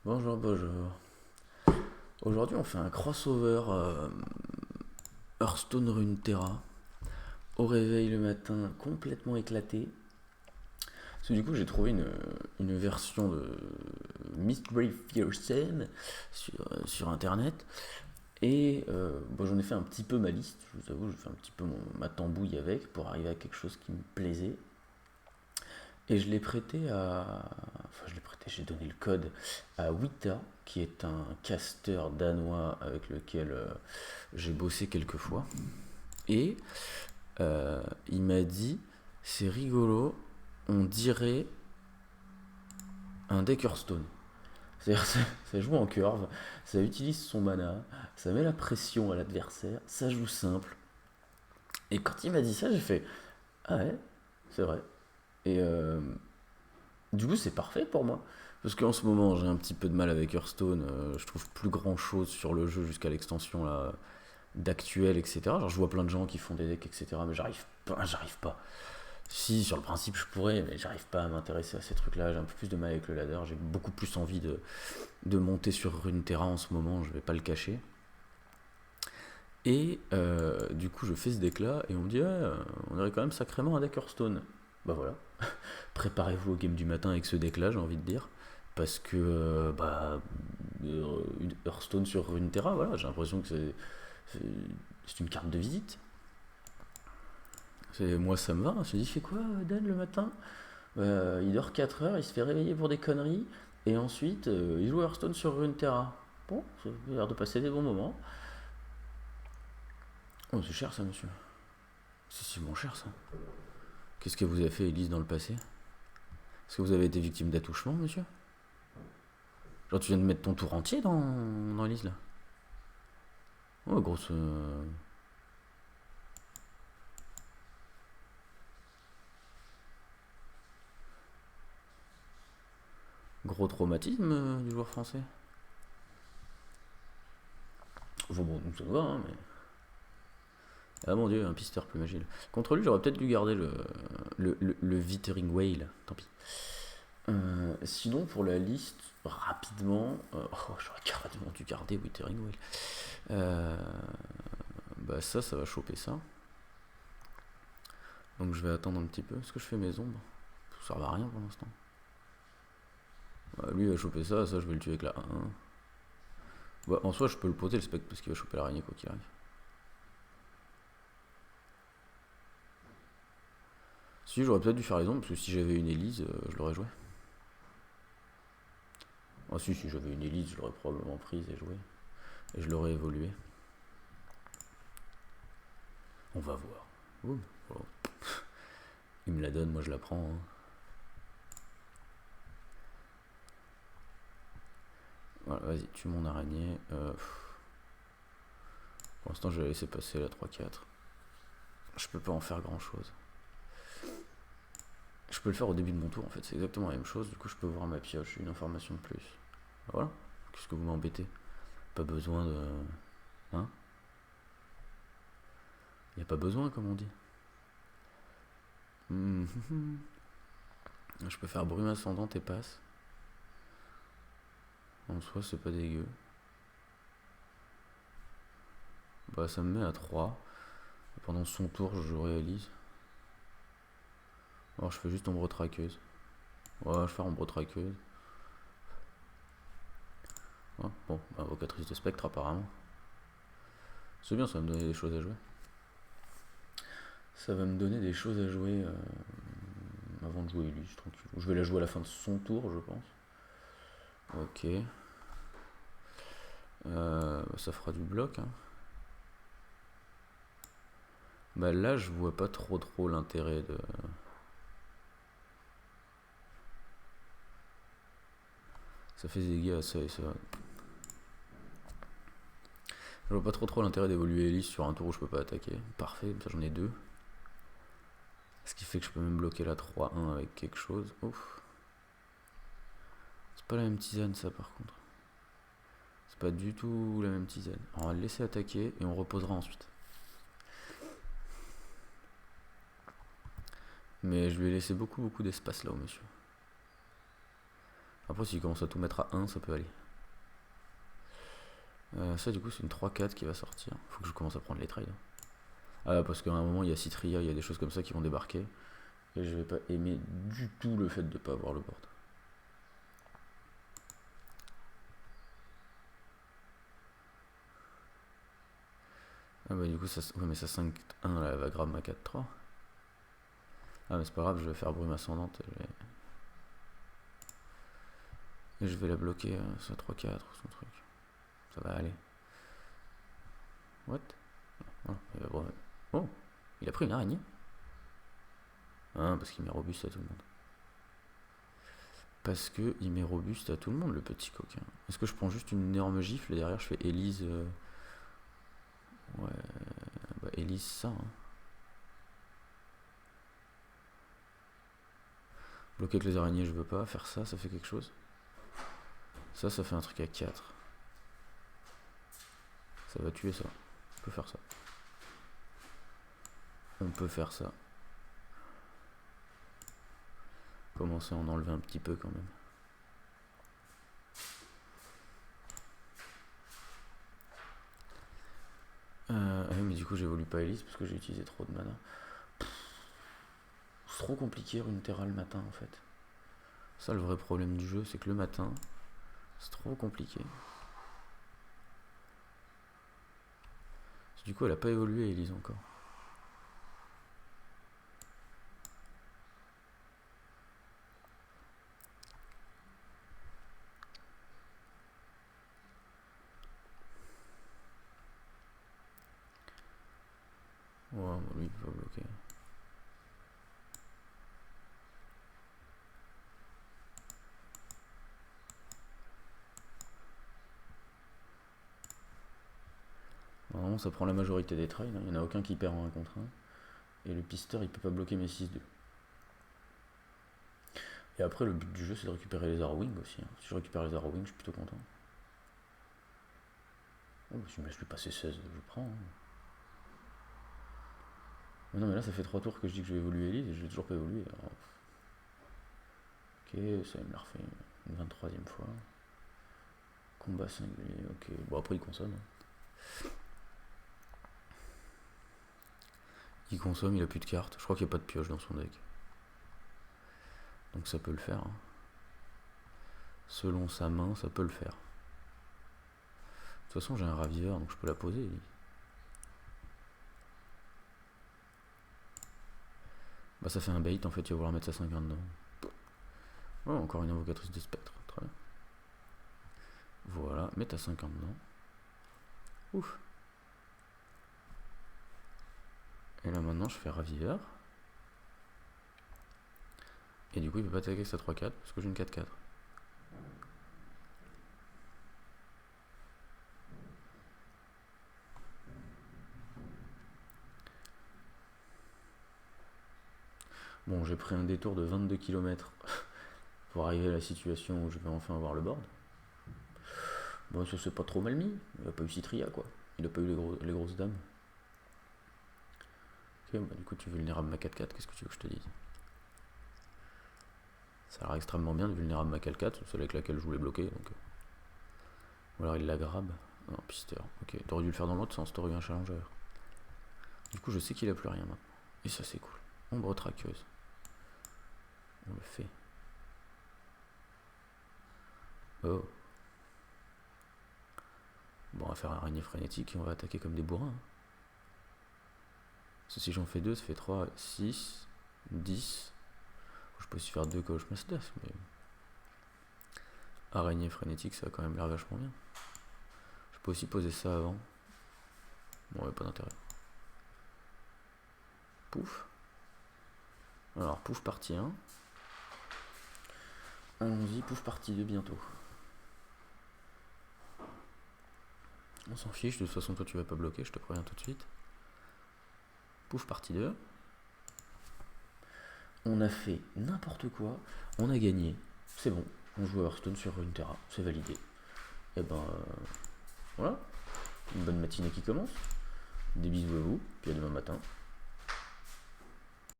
Bonjour, bonjour. Aujourd'hui, on fait un crossover Hearthstone Runeterra. Au réveil le matin, complètement éclaté. Parce que du coup, j'ai trouvé une version de Mistbrave Fearsome sur internet. Et bon, j'en ai fait un petit peu ma liste, je vous avoue, j'ai fait un petit peu ma tambouille avec pour arriver à quelque chose qui me plaisait. Et je l'ai prêté à. Enfin, je l'ai prêté, j'ai donné le code à Wita, qui est un caster danois avec lequel j'ai bossé quelques fois. Et il m'a dit c'est rigolo, on dirait un deck Hearthstone. C'est-à-dire, ça joue en curve, ça utilise son mana, ça met la pression à l'adversaire, ça joue simple. Et quand il m'a dit ça, j'ai fait ah ouais, c'est vrai. Et du coup, c'est parfait pour moi. Parce qu'en ce moment, j'ai un petit peu de mal avec Hearthstone. Je trouve plus grand chose sur le jeu jusqu'à l'extension là, d'actuel, etc. Genre, je vois plein de gens qui font des decks, etc. Mais j'arrive pas. Si, sur le principe, je pourrais, mais j'arrive pas à m'intéresser à ces trucs-là. J'ai un peu plus de mal avec le ladder. J'ai beaucoup plus envie de monter sur Runeterra en ce moment, je vais pas le cacher. Et du coup, je fais ce deck-là et on me dit, ouais, on aurait quand même sacrément un deck Hearthstone. Bah voilà, préparez-vous au game du matin avec ce deck-là, j'ai envie de dire. Parce que, une Hearthstone sur Runeterra, voilà, j'ai l'impression que c'est une carte de visite. Moi, ça me va. Je me dis, il fait quoi, Dan, le matin? Il dort 4 heures, il se fait réveiller pour des conneries. Et ensuite, il joue à Hearthstone sur Runeterra. Bon, ça a l'air de passer des bons moments. Oh, c'est cher ça, monsieur. C'est bon cher ça. Qu'est-ce que vous avez fait, Elise, dans le passé? Est-ce que vous avez été victime d'attouchement, monsieur? Genre, tu viens de mettre ton tour entier dans Elise, là? Oh, grosse. Gros traumatisme du joueur français. Enfin bon, ça nous va, hein, mais. Ah mon dieu, un pisteur plus agile. Contre lui, j'aurais peut-être dû garder le Withering Whale. Tant pis. Sinon, pour la liste, rapidement. Oh, j'aurais carrément dû garder Withering Whale. Euh, Bah, ça va choper ça. Donc je vais attendre un petit peu. Est-ce que je fais mes ombres? Ça sert à rien pour l'instant. Bah, lui il va choper ça je vais le tuer avec la 1. Bah, en soi, je peux le poser le spectre parce qu'il va choper l'araignée quoi qu'il arrive. Si, j'aurais peut-être dû faire les ombres parce que si j'avais une Elise, je l'aurais joué. Ah, si j'avais une Elise, je l'aurais probablement prise et joué. Et je l'aurais évolué. On va voir. Ouh, oh. Il me la donne, moi je la prends, hein. Voilà, vas-y, tue mon araignée. Pour l'instant, je vais laisser passer la 3-4. Je peux pas en faire grand chose. Je peux le faire au début de mon tour en fait, c'est exactement la même chose. Du coup, je peux voir ma pioche, une information de plus. Voilà. Qu'est-ce que vous m'embêtez? Pas besoin de. Hein? Y a pas besoin, comme on dit. Je peux faire brume ascendante et passe. En soi, c'est pas dégueu. Bah, ça me met à 3. Pendant son tour, je réalise. Alors, je fais juste ombre traqueuse. Ouais, je fais ombre traqueuse. Ouais, bon, bah, invocatrice de spectre, apparemment. C'est bien, ça va me donner des choses à jouer. Ça va me donner des choses à jouer avant de jouer Elise, tranquille. Je vais la jouer à la fin de son tour, je pense. Ok. Ça fera du bloc, hein. Bah là, je vois pas trop l'intérêt de. Ça fait des dégâts à ça et ça. Je vois pas trop l'intérêt d'évoluer Elise sur un tour où je peux pas attaquer. Parfait, ça j'en ai deux. Ce qui fait que je peux même bloquer la 3-1 avec quelque chose. Ouf. C'est pas la même tisane ça par contre. C'est pas du tout la même tisane. On va le laisser attaquer et on reposera ensuite. Mais je lui ai laissé beaucoup d'espace là au monsieur. Après, s'il commence à tout mettre à 1, ça peut aller. Ça, du coup, c'est une 3-4 qui va sortir. Faut que je commence à prendre les trades. Parce qu'à un moment, il y a Citria, il y a des choses comme ça qui vont débarquer. Et je vais pas aimer du tout le fait de pas avoir le board. Du coup, ça, ouais, mais ça 5-1, là, elle va grave ma 4-3. Mais c'est pas grave, je vais faire brume ascendante. Et je vais la bloquer, sa 3-4, son truc. Ça va aller. What? Oh, il a pris une araignée. Parce qu'il met robuste à tout le monde. Le petit coquin. Est-ce que je prends juste une énorme gifle et derrière je fais Élise Ouais, Élise ça. Bloquer avec les araignées, je veux pas. Faire ça, ça fait quelque chose. Ça fait un truc à 4. Ça va tuer ça. On peut faire ça. Commencer à en enlever un petit peu quand même. Mais du coup j'évolue pas Elise parce que j'ai utilisé trop de mana. C'est trop compliqué Runeterra le matin en fait. Ça le vrai problème du jeu, c'est que le matin, c'est trop compliqué. Du coup elle a pas évolué Elise encore. Ouais, lui il peut pas bloquer. Normalement ça prend la majorité des trades, il n'y en a aucun qui perd en 1 contre 1. Et le pisteur il peut pas bloquer mes 6-2. Et après le but du jeu c'est de récupérer les Arrowing aussi. Si je récupère les Arrowing je suis plutôt content. Si je me suis passé 16, je prends. Mais non mais là ça fait 3 tours que je dis que je vais évoluer Elise et je l'ai toujours pas évolué. Alors... Ok, ça il me l'a refait une 23ème fois. Combat singulier, ok. Bon après il consomme. Il consomme, il a plus de cartes. Je crois qu'il n'y a pas de pioche dans son deck. Donc ça peut le faire. Selon sa main, ça peut le faire. De toute façon j'ai un raviveur donc je peux la poser. Ça fait un bait en fait, il va vouloir mettre sa 5 dedans. Oh, encore une invocatrice de spectre, très bien. Voilà, mets ta 5 dedans. Ouf. Et là maintenant je fais raviveur. Et du coup il peut pas attaquer avec sa 3-4 parce que j'ai une 4-4. Bon, j'ai pris un détour de 22 km pour arriver à la situation où je vais enfin avoir le board. Bon, ça c'est pas trop mal mis. Il a pas eu Citria quoi. Il a pas eu les grosses dames. Ok, du coup tu vulnérable ma 4-4, qu'est-ce que tu veux que je te dise? Ça a l'air extrêmement bien de vulnérable ma 4-4, c'est celle avec laquelle je voulais bloquer. Donc... Ou alors il la grabe. Non, pisteur. Ok, t'aurais dû le faire dans l'autre sens, t'aurais eu un challenger. Du coup je sais qu'il a plus rien maintenant. Et ça c'est cool. Ombre traqueuse. On le fait. Oh. Bon, on va faire araignée frénétique et on va attaquer comme des bourrins. Si j'en fais 2, ça fait 3, 6, 10. Je peux aussi faire 2 Cauchemasters, mais... Araignée frénétique, ça a quand même l'air vachement bien. Je peux aussi poser ça avant. Bon, il n'y a pas d'intérêt. Pouf. Alors, pouf partie 1. Allons-y, pouf partie 2 bientôt. On s'en fiche, de toute façon toi tu vas pas bloquer, je te préviens tout de suite. Pouf partie 2. On a fait n'importe quoi, on a gagné, c'est bon, on joue à Hearthstone sur Runeterra, c'est validé. Et voilà, une bonne matinée qui commence, des bisous à vous, puis à demain matin.